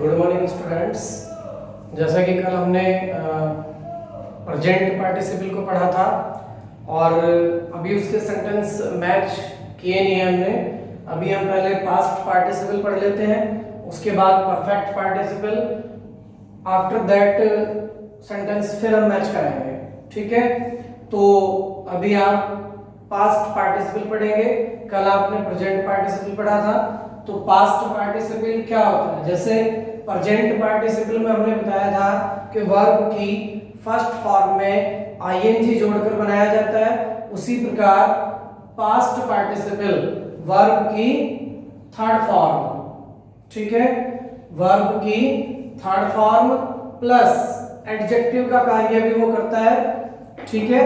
Good morning students. जैसा कि कल हमने प्रेजेंट पार्टिसिपल को पढ़ा था और अभी उसके सेंटेंस मैच किए नहीं हैं हमने। अभी हम पहले पास्ट पार्टिसिपल पढ़ लेते हैं, उसके बाद perfect participle, after that sentence फिर हम मैच कराएंगे। ठीक है, तो अभी आप पास्ट पार्टिसिपल पढ़ेंगे। कल आपने प्रेजेंट पार्टिसिपल पढ़ा था। तो पास्ट पार्टिसिपल क्या होता है? जैसे प्रेजेंट पार्टिसिपल में हमने बताया था कि वर्ब की फर्स्ट फॉर्म में आईएनजी जोड़कर बनाया जाता है, उसी प्रकार पास्ट पार्टिसिपल वर्ब की थर्ड फॉर्म, ठीक है, वर्ब की थर्ड फॉर्म प्लस एडजेक्टिव का कार्य भी वो करता है। ठीक है,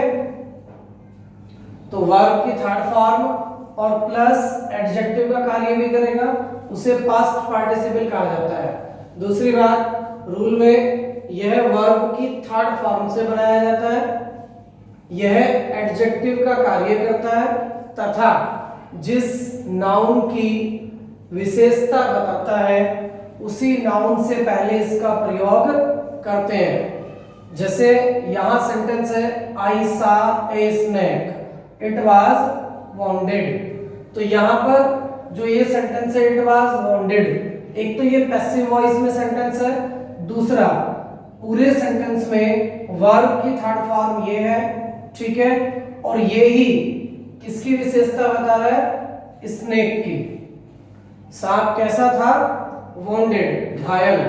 तो वर्ब की थर्ड फॉर्म और प्लस एडजेक्टिव का कार्य भी करेगा, उसे पास्ट पार्टिसिपल कहा जाता है। दूसरी बात, रूल में यह वर्ब की थर्ड फॉर्म से बनाया जाता है, यह एडजेक्टिव का कार्य करता है तथा जिस नाउन की विशेषता बताता है उसी नाउन से पहले इसका प्रयोग करते हैं। जैसे यहां सेंटेंस है आई सा a snake, it was bounded. तो यहां पर जो ये सेंटेंस है इट वाज वाउंडेड, एक तो ये पैसिव वॉइस में सेंटेंस है, दूसरा पूरे सेंटेंस में वर्ब की थर्ड फॉर्म ये है। ठीक है, और ये ही किसकी विशेषता बता रहा है? स्नेक की। सांप कैसा था? वाउंडेड, घायल।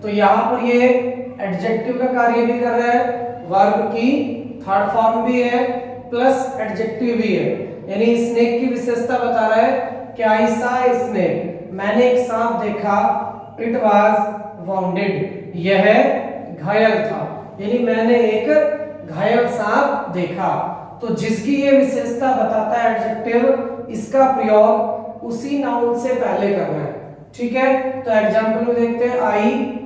तो यहां पर ये एडजेक्टिव का कार्य भी कर रहा है, वर्ब की थर्ड फॉर्म भी है प्लस एडजेक्टिव भी है, यानी स्नेक की विशेषता बता रहा है कि आई सा स्नेक, मैंने एक सांप देखा, इट वाज वाउंडेड, यह घायल था, यानी मैंने एक घायल सांप देखा। तो जिसकी ये विशेषता बताता है एडजेक्टिव, इसका प्रयोग उसी नाउन से पहले करना है। ठीक है, तो एग्जांपल में देखते हैं, आई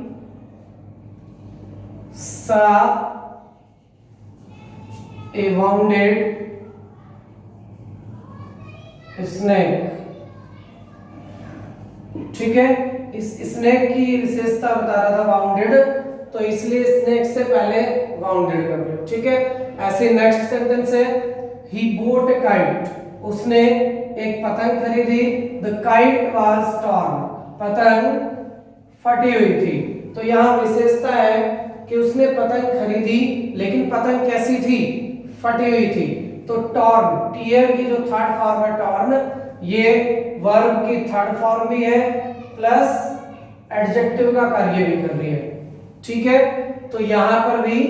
सा ए वाउंडेड स्नेक। ठीक है, इस स्नेक की विशेषता बता रहा था वाउंडेड, तो इसलिए स्नेक से पहले वाउंडेड कर दो। ठीक है, ऐसे नेक्स्ट सेंटेंस है ही बोट ए काइट, उसने एक पतंग खरीदी, द काइट वाज टॉर्न, पतंग फटी हुई थी। तो यहाँ विशेषता है कि उसने पतंग खरीदी लेकिन पतंग कैसी थी? फटी हुई थी। तो टॉर्न, टीयर की जो थर्ड फॉर्म है टॉर्न, ये वर्ब की थर्ड फॉर्म भी है प्लस एडजेक्टिव का कार्य भी कर रही है। ठीक है, तो यहां पर भी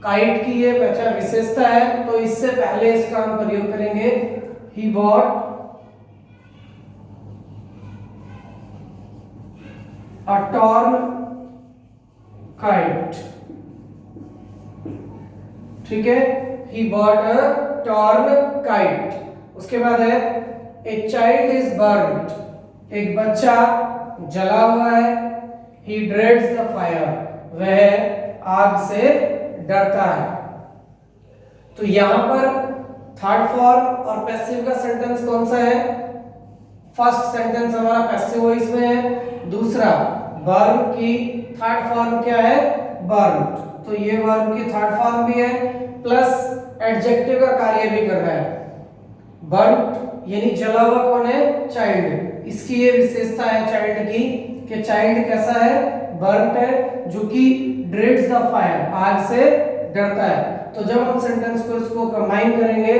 काइट की ये पहचान विशेषता है, तो इससे पहले इसका हम प्रयोग करेंगे he bought a torn kite. ठीक है, he bought a torn kite। उसके बाद है a child is burnt, एक बच्चा जला हुआ है, he dreads the fire, वह आग से डरता है। तो यहां पर थर्ड फॉर्म और पैसिव का सेंटेंस कौन सा है? फर्स्ट सेंटेंस हमारा पैसिव वॉइस में है, दूसरा वर्ब की थर्ड फॉर्म क्या है? बर्न्ड। तो ये वर्ब की थर्ड फॉर्म भी है प्लस एडजेक्टिव का कार्य भी कर रहा है। बर्न्ड यानी जला हुआ कौन है? चाइल्ड। इसकी ये विशेषता है चाइल्ड की कि चाइल्ड कैसा है? बर्न्ड है, जो कि ड्रेड्स द फायर, आग से डरता है। तो जब हम सेंटेंस को इसको कंबाइन करेंगे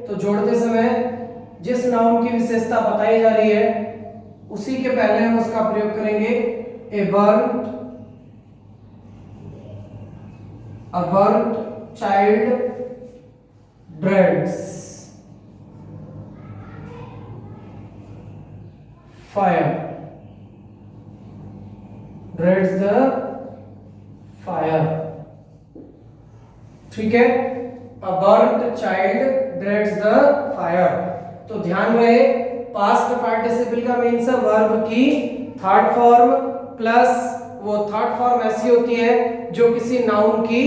तो जोड़ते समय जिस नाउन की विशेषता बताई जा रही है उसी के पहले हम उसका प्रयोग करेंगे। A burned child dreads fire, dreads the fire। ठीक है, a burnt child dreads the fire। तो ध्यान रहे पास्ट पार्टिसिपल का मीन्स है वर्ब की थर्ड फॉर्म प्लस वो थर्ड फॉर्म ऐसी होती है जो किसी नाउन की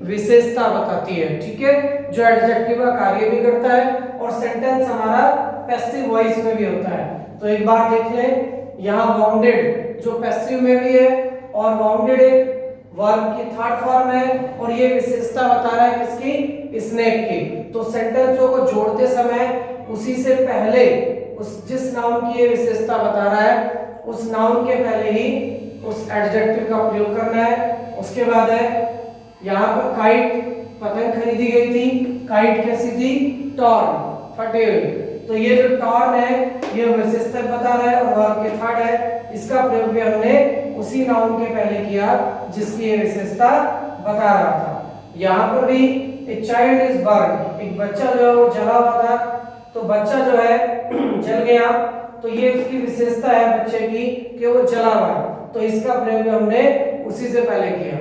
विशेषता बताती है। ठीक है, जो एडजेक्टिव का कार्य भी करता है और सेंटेंस हमारा पैसिव वॉइस में भी होता है। तो एक बार देख लें, यहाँ वाउंडेड जो पैसिव में भी है और वाउंडेड एक वर्ब की थर्ड फॉर्म है और ये विशेषता बता रहा है किसकी, स्नेक की। तो सेंटेंसों को जोड़ते समय उसी से पहले उस जिस नाउन की ये विशेषता बता रहा है उस नाउन के पहले ही उस एडजेक्टिव का प्रयोग करना है। उसके बाद है यहाँ पर काइट, पतंग खरीदी गई थी, काइट कैसी थी, टॉर्न, फटे हुए। तो ये जो टॉर्न है ये विशेषता बता रहा है और वर्ब के थर्ड है, इसका प्रयोग भी हमने उसी नाउन के पहले किया जिसकी ये विशेषता बता रहा था। यहाँ पर भी ए चाइल्ड इज बर्न, एक बच्चा जो है वो जला हुआ था, तो बच्चा जो है जल गया, तो ये उसकी विशेषता है बच्चे की कि वो जला हुआ है, तो इसका प्रयोग हमने उसी से पहले किया।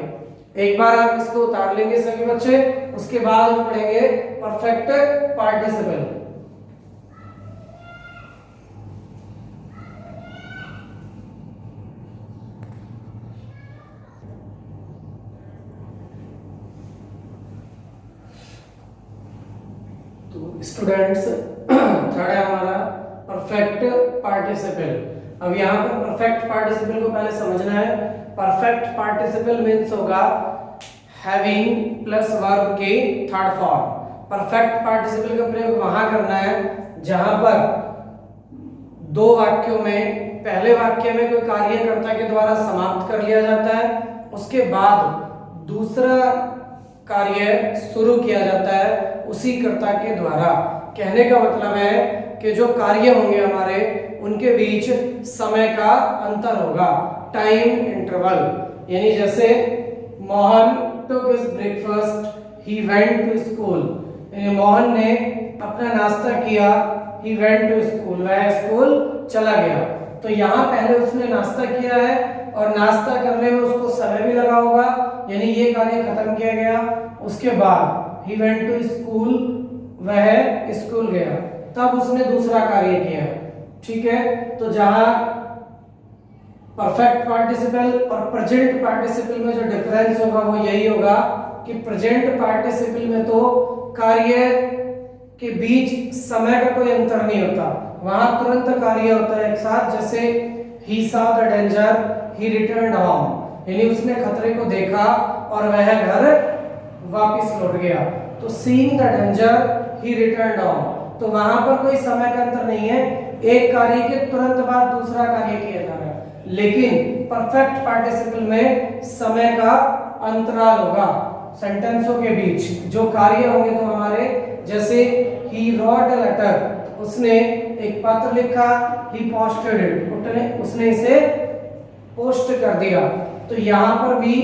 एक बार आप इसको उतार लेंगे सभी बच्चे, उसके बाद हम पढ़ेंगे परफेक्ट पार्टिसिपल। तो स्टूडेंट्स थर्ड है हमारा परफेक्ट पार्टिसिपल। अब यहाँ पर परफेक्ट पार्टिसिपल को पहले समझना है। परफेक्ट पार्टिसिपल मीन्स होगा हैविंग प्लस वर्ब की थर्ड फॉर्म। परफेक्ट पार्टिसिपल का प्रयोग वहां करना है जहां पर दो वाक्यों में पहले वाक्य में कोई कार्यकर्ता के द्वारा समाप्त कर लिया जाता है, उसके बाद दूसरा कार्य शुरू किया जाता है उसी कर्ता के द्वारा। कहने का मतलब है कि जो कार्य होंगे हमारे उनके बीच समय का अंतर होगा, टाइम इंटरवल। यानी जैसे Mohan took his breakfast, he went to school, यानी मोहन ने अपना नाश्ता किया, ही वेंट टू स्कूल, वह स्कूल चला गया। तो यहाँ पहले उसने नाश्ता किया है और नाश्ता करने में उसको समय भी लगा होगा, यानी ये कार्य खत्म किया गया। उसके बाद ही वेंट टू स्कूल, वह स्कूल गया, तब उसने दूसरा कार्य किया। ठीक है, तो जहां परफेक्ट पार्टिसिपल और प्रेजेंट पार्टिसिपल में जो डिफरेंस होगा वो यही होगा कि प्रेजेंट पार्टिसिपल में तो कार्य के बीच समय का कोई अंतर नहीं होता, वहां तुरंत कार्य होता है एक साथ। जैसे he saw the danger, he returned home, यानी उसने खतरे को देखा और वह घर वापस लौट गया। तो seeing the danger, he returned home, तो वहां पर कोई समय का अंतर नहीं है, एक कार्य के तुरंत बाद दूसरा कार्य किया जा रहा है। लेकिन परफेक्ट पार्टिसिपल में समय का अंतराल होगा सेंटेंसों के बीच। जो कार्य होंगे तो हमारे जैसे ही रॉट अ लेटर, उसने एक पत्र लिखा, ही पोस्टेड इट, उसने इसे पोस्ट कर दिया। तो यहाँ पर भी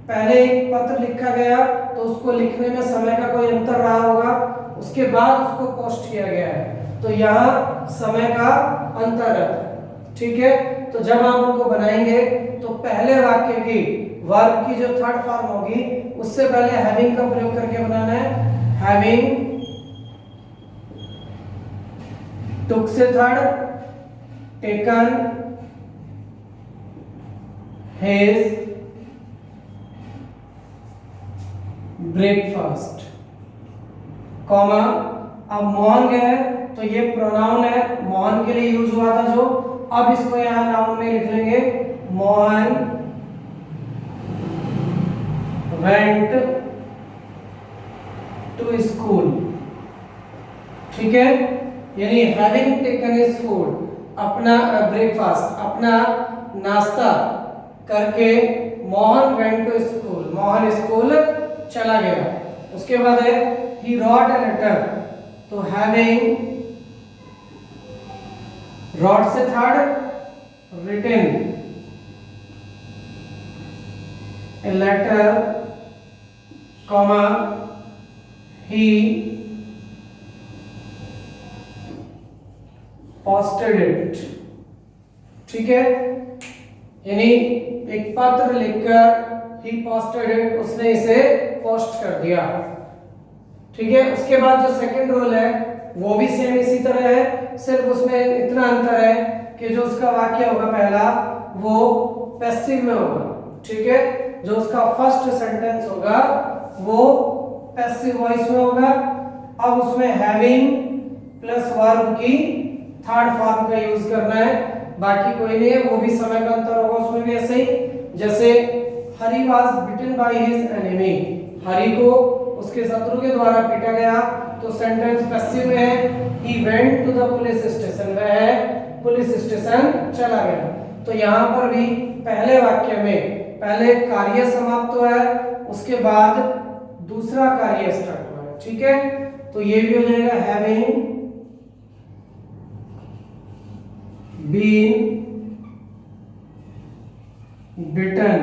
पहले एक पत्र लिखा गया तो उसको लिखने में समय का कोई अंतर रहा होगा, उसके बाद उसको पोस्ट किया गया है, तो यहाँ समय का अंतर रहता है। ठीक है, तो जब आप उनको बनाएंगे तो पहले वाक्य की वर्ब की जो थर्ड फॉर्म होगी उससे पहले हैविंग का प्रयोग करके बनाना है। हैविंग टुक से third, taken his breakfast, comma. अब मोहन गया है तो ये प्रोनाउन है, मोहन के लिए यूज हुआ था जो, अब इसको यहां नाउन में लिख लेंगे, मोहन वेंट टू स्कूल। ठीक है, यानी हैविंग टेकन हिज फूड, अपना ब्रेकफास्ट, अपना नाश्ता करके Mohan went to school, Mohan school चला गया। उसके बाद है ही रॉट अ लेटर, तो हैविंग रॉट से third, written a letter, comma, he posted it. ठीक है, यानी एक पत्र लिखकर ही पोस्टेड इट, उसने इसे पोस्ट कर दिया। ठीक है, उसके बाद जो सेकंड रोल है वो भी सेम इसी तरह है, सिर्फ उसमें इतना अंतर है कि जो उसका वाक्य होगा पहला वो पैसिव में होगा। ठीक है, जो उसका फर्स्ट सेंटेंस होगा वो पैसिव वॉइस में होगा। अब उसमें हैविंग प्लस वर्ब की थर्ड फॉर्म का यूज करना है, बाकी कोई नहीं है, वो भी समय का अंतर होगा, उसमें भी ऐसे ही। जैसे Hari was beaten by his enemy, Hari को उसके शत्रु के द्वारा पीटा गया, तो सेंटेंस पैसिव में है। He went to the police station, वह पुलिस स्टेशन चला गया। तो यहाँ पर भी पहले वाक्य में पहले कार्य समाप्त हुआ है, उसके बाद दूसरा कार्य स्टार्ट हुआ है, ठीक है। तो ये भी हो जाएगा having been beaten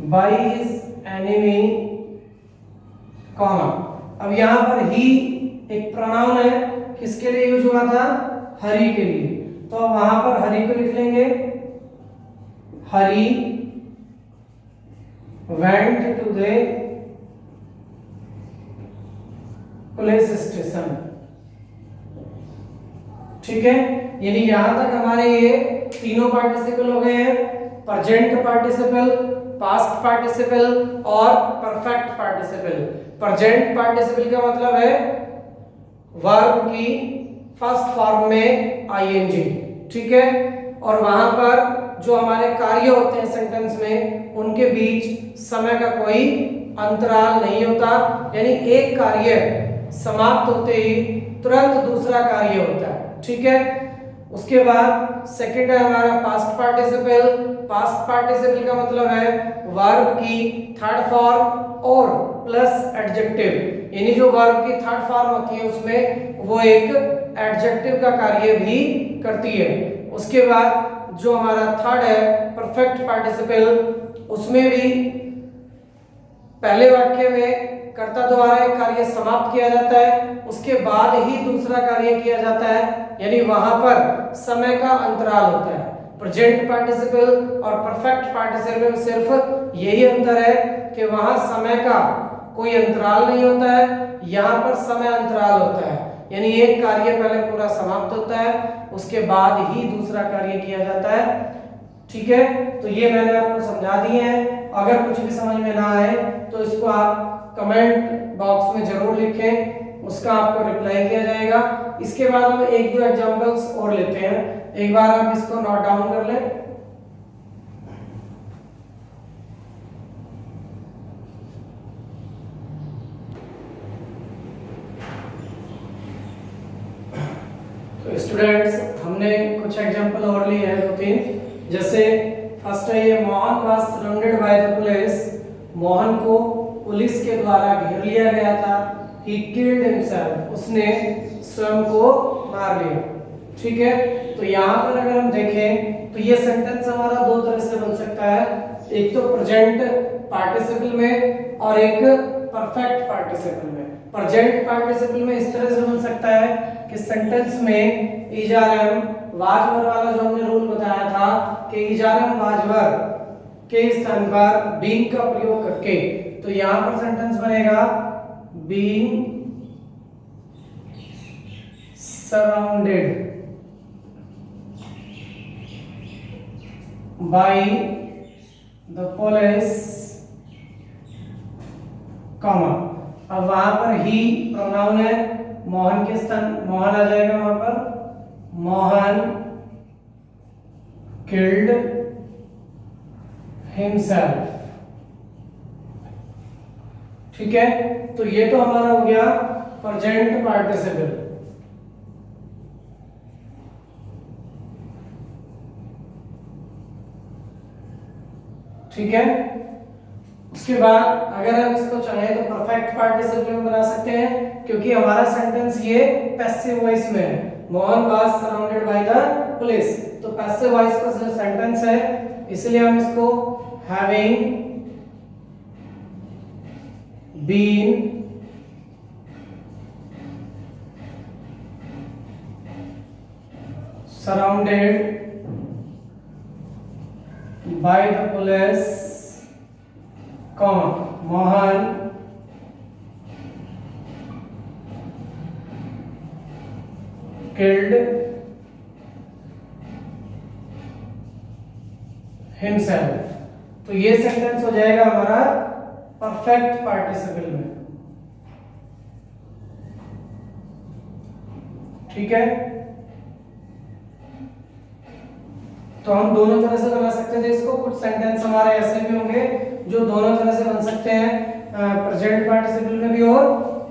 by his enemy, comma. अब यहां पर ही एक प्रोनाउन है, किसके लिए यूज हुआ था? हरी के लिए। तो अब वहां पर हरी को लिख लेंगे, Hari went to the police station, ठीक है। यानी यहां तक हमारे ये तीनों पार्टिसिपल हो गए हैं, प्रेजेंट पार्टिसिपल, पास्ट पार्टिसिपल और परफेक्ट पार्टिसिपल। प्रेजेंट पार्टिसिपल का मतलब है वर्ब की फर्स्ट फॉर्म में आईएनजी, ठीक है। और वहां पर जो हमारे कार्य होते हैं सेंटेंस में, उनके बीच समय का कोई अंतराल नहीं होता, यानी एक कार्य समाप्त होते ही तुरंत दूसरा कार्य होता है, ठीक है। उसके बाद सेकंड है हमारा पास्ट पार्टिसिपल। पास्ट पार्टिसिपल का मतलब है वर्ब की थर्ड फॉर्म और प्लस एडजेक्टिव, यानी जो वर्ब की थर्ड फॉर्म होती है उसमें वो एक एडजेक्टिव का कार्य भी करती है। उसके बाद जो हमारा थर्ड है परफेक्ट पार्टिसिपल, उसमें भी पहले वाक्य में कर्ता द्वारा एक कार्य समाप्त किया जाता है, उसके बाद ही दूसरा कार्य किया जाता है, यानी वहां पर समय का अंतराल होता है। प्रेजेंट पार्टिसिपल और परफेक्ट पार्टिसिपल में सिर्फ यही अंतर है कि वहां समय का कोई अंतराल नहीं होता है, यहाँ पर समय अंतराल होता है, यानी एक कार्य पहले पूरा समाप्त होता है, उसके बाद ही दूसरा कार्य किया जाता है, ठीक है। तो ये मैंने आपको समझा दिए हैं। अगर कुछ भी समझ में ना आए तो इसको आप कमेंट बॉक्स में जरूर लिखें, उसका आपको रिप्लाई किया जाएगा। इसके बाद हम एक दो एग्जांपल्स और लेते हैं, एक बार आप इसको नोट डाउन कर लें। तो स्टूडेंट्स, हमने कुछ एग्जांपल और लिए हैं, दो तीन। जैसे फर्स्ट है ये, Mohan was surrounded by the police, Mohan को पुलिस के द्वारा घेर लिया गया था। ही किल्ड हिमसेल्फ, उसने स्वयं को मार लिया, ठीक है। तो यहाँ पर अगर हम देखें तो ये सेंटेंस हमारा दो तरह से बन सकता है, एक तो प्रेजेंट पार्टिसिपल में और एक परफेक्ट पार्टिसिपल में। प्रेजेंट पार्टिसिपल में इस तरह से बन सकता है कि सेंटेंस में इजारम वाजवर वाला जो हमने रूल बताया था कि इजारम वाजवर के स्थान पर बीइंग का प्रयोग करके, तो यहां पर सेंटेंस बनेगा being surrounded by the police, comma. अब वहां पर ही प्रोनाउन है, मोहन के स्थान मोहन आ जाएगा, वहां पर मोहन किल्ड हिमसेल्फ, ठीक है। तो ये तो हमारा हो गया प्रेजेंट पार्टिसिपल, ठीक है। उसके बाद अगर हम इसको चाहें तो परफेक्ट पार्टिसिपल में बना सकते हैं, क्योंकि हमारा सेंटेंस ये पैसिव वॉइस में है, Mohan was surrounded by the police, तो पैसिव वॉइस का जो सेंटेंस है, इसलिए हम इसको having been surrounded by the police, Mohan killed himself। तो ये सेंटेंस हो जाएगा हमारा परफेक्ट पार्टिसिपल में, ठीक है। तो हम दोनों तरह से बना सकते थे इसको। कुछ सेंटेंस हमारे ऐसे भी होंगे जो दोनों तरह से बन सकते हैं, प्रेजेंट पार्टिसिपल में भी और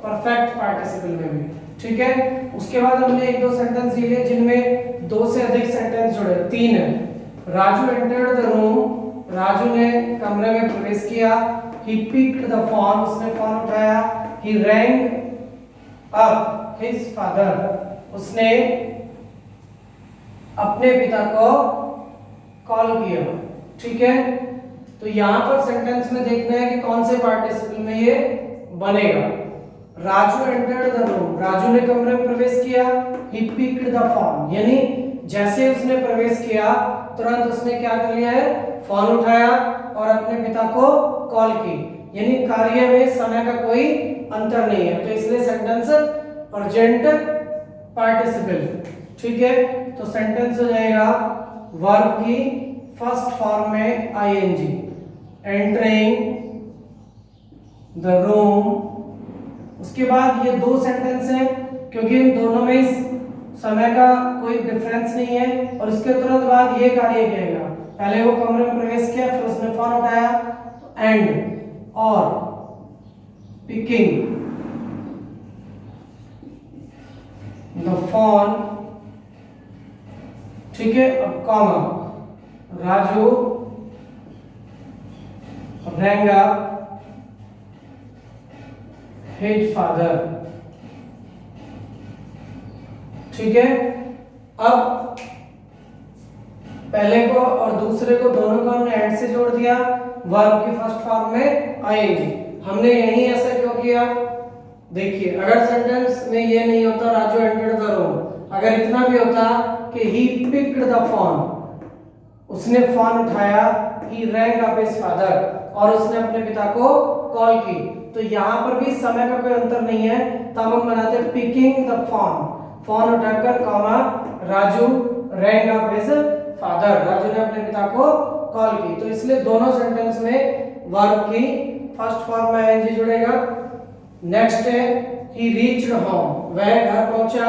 परफेक्ट पार्टिसिपल में भी, ठीक है। उसके बाद हमने एक दो सेंटेंस लिए जिनमें दो से अधिक सेंटेंस जुड़े। तीन है, Raju entered the room, Raju ने कमरे में प्रवेश किया। ही पिक्ड द फोन, उसने फोन उठाया। ही रैंग अप हिज फादर, उसने अपने पिता को कॉल किया, ठीक है। तो यहां पर सेंटेंस में देखना है कि कौन से पार्टिसिपल में ये बनेगा। Raju entered the room, Raju ने कमरे में प्रवेश किया। ही पिक्ड द फोन, यानी जैसे उसने प्रवेश किया तुरंत उसने क्या कर लिया है, फोन उठाया और अपने पिता को कॉल की, यानी कार्य में समय का कोई अंतर नहीं है, तो इसलिए सेंटेंस प्रेजेंट पार्टिसिपल, ठीक है। तो सेंटेंस हो जाएगा वर्ब की फर्स्ट फॉर्म में आईएनजी, एंटरिंग द रूम। उसके बाद ये दो सेंटेंस हैं क्योंकि इन दोनों में समय का कोई डिफरेंस नहीं है, और इसके तुरंत बाद ये कार्य किएगा। पहले वो कमरे में प्रवेश किया, फिर उसने फोन उठाया, एंड और पिकिंग द फोन, ठीक है। अब comma, Raju rang up his father, ठीक है। अब पहले को और दूसरे को दोनों को हमने एंड से जोड़ दिया, वर्ब की फर्स्ट फॉर्म में आईएनजी। हमने यही ऐसा क्यों किया, देखिए अगर सेंटेंस में ये नहीं होता राजू एंटर्ड द रूम, अगर इतना भी होता कि ही पिक्ड द फोन, उसने फोन उठाया, ही रैंग अप हिज फादर, और उसने अपने पिता को कॉल की, तो यहाँ पर भी समय का कोई अंतर नहीं है, तब हम बनाते हैं पिकिंग द फोन, फोन उठाकर comma Raju wrong up his father, Raju ने अपने पिता को कॉल की। तो इसलिए दोनों सेंटेंस में वर्ब की फर्स्ट फॉर्म में आईएनजी जुड़ेगा। नेक्स्ट है ही रीच्ड होम, वह घर पहुंचा।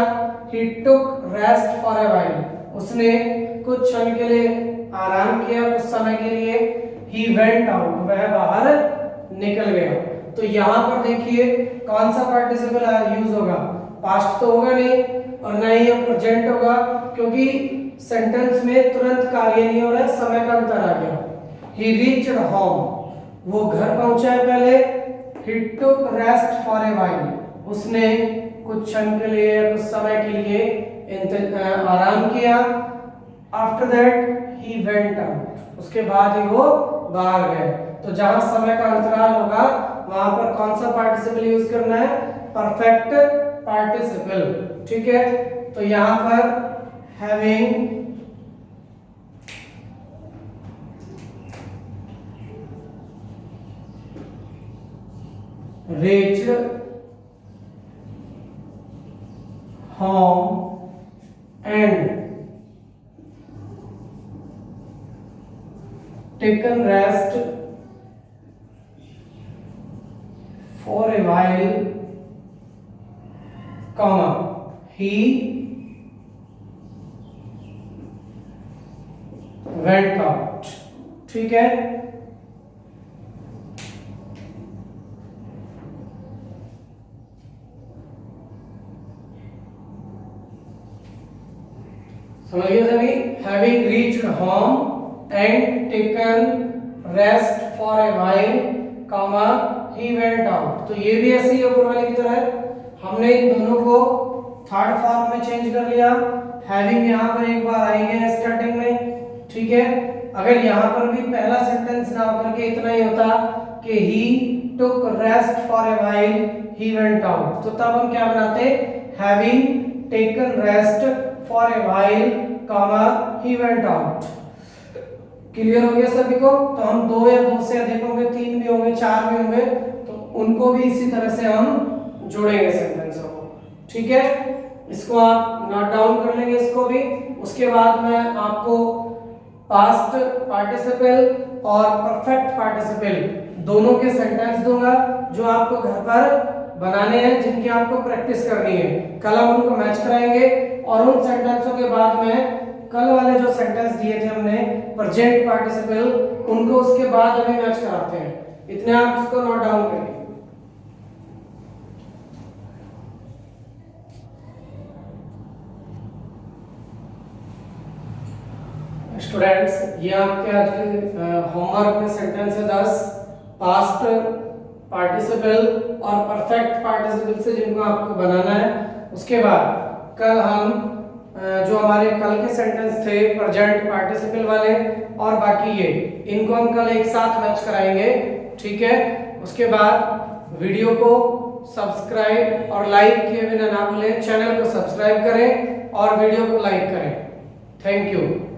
ही took rest for a while, उसने कुछ क्षण के लिए आराम किया, कुछ समय के लिए। ही वेंट आउट, वह बाहर निकल गया। तो यहाँ पर देखिए कौन सा पार्टिसिपल यूज होगा, पास्ट तो होगा नहीं और ना ही प्रेजेंट होगा, क्योंकि सेंटेंस में तुरंत कार्य नहीं हो रहा है, समय का अंतर आ गया। ही रीच्ड होम, वो घर पहुंचा है पहले। ही took rest for a while, उसने कुछ क्षण के लिए, कुछ समय के लिए आराम किया। After that he went out, उसके बाद ही वो बाहर गए। तो जहां समय का अंतराल होगा वहां पर कौन सा पार्टिसिपल यूज करना है, परफेक्ट पार्टिसिपल, ठीक है। तो यहां पर having reached home and taken rest for a while, comma he went out, ठीक है। समझिए सभी, having reached home and taken rest for a while, comma he went out. तो ये भी ऐसे ही ऊपर वाले की तरह है, हमने इन दोनों को थर्ड फॉर्म में चेंज कर लिया। हैविंग यहाँ पर एक बार आई है स्टार्टिंग में, ठीक है। अगर यहाँ पर भी पहला सेंटेंस ना होकर के इतना ही होता कि he took rest for a while, he went out, तो तब हम क्या बनाते, having taken rest for a while, comma he went out. Clear हो गया सभी को। तो हम दो या दो से अधिक होंगे, तीन भी होंगे, चार भी होंगे, तो उनको भी इसी तरह से हम जोड़ेंगे सेंटेंसों को, ठीक है। इसको आप नोट डाउन कर लेंगे इसको भी। उसके बाद मैं आपको पास्ट पार्टिसिपल और परफेक्ट पार्टिसिपल दोनों के सेंटेंस दूंगा जो आपको घर पर बनाने हैं, जिनकी आपको प्रैक्टिस करनी है। कल हम उनको मैच कराएंगे और उन सेंटेंसों के बाद मैं कल वाले जो सेंटेंस दिए थे हमने प्रेजेंट पार्टिसिपल, उनको उसके बाद अभी मैच कराते हैं। इतने आप इसको नोट डाउन करिए। स्टूडेंट्स, ये आपके आज के होमवर्क में सेंटेंस है 10 पास्ट पार्टिसिपल और परफेक्ट पार्टिसिपल से जिनको आपको बनाना है। उसके बाद कल हम जो हमारे कल के सेंटेंस थे प्रेजेंट पार्टिसिपल वाले और बाकी ये, इनको हम कल एक साथ मैच कराएंगे, ठीक है। उसके बाद वीडियो को सब्सक्राइब और लाइक किए बिना ना भूलें, चैनल को सब्सक्राइब करें और वीडियो को लाइक करें। Thank you.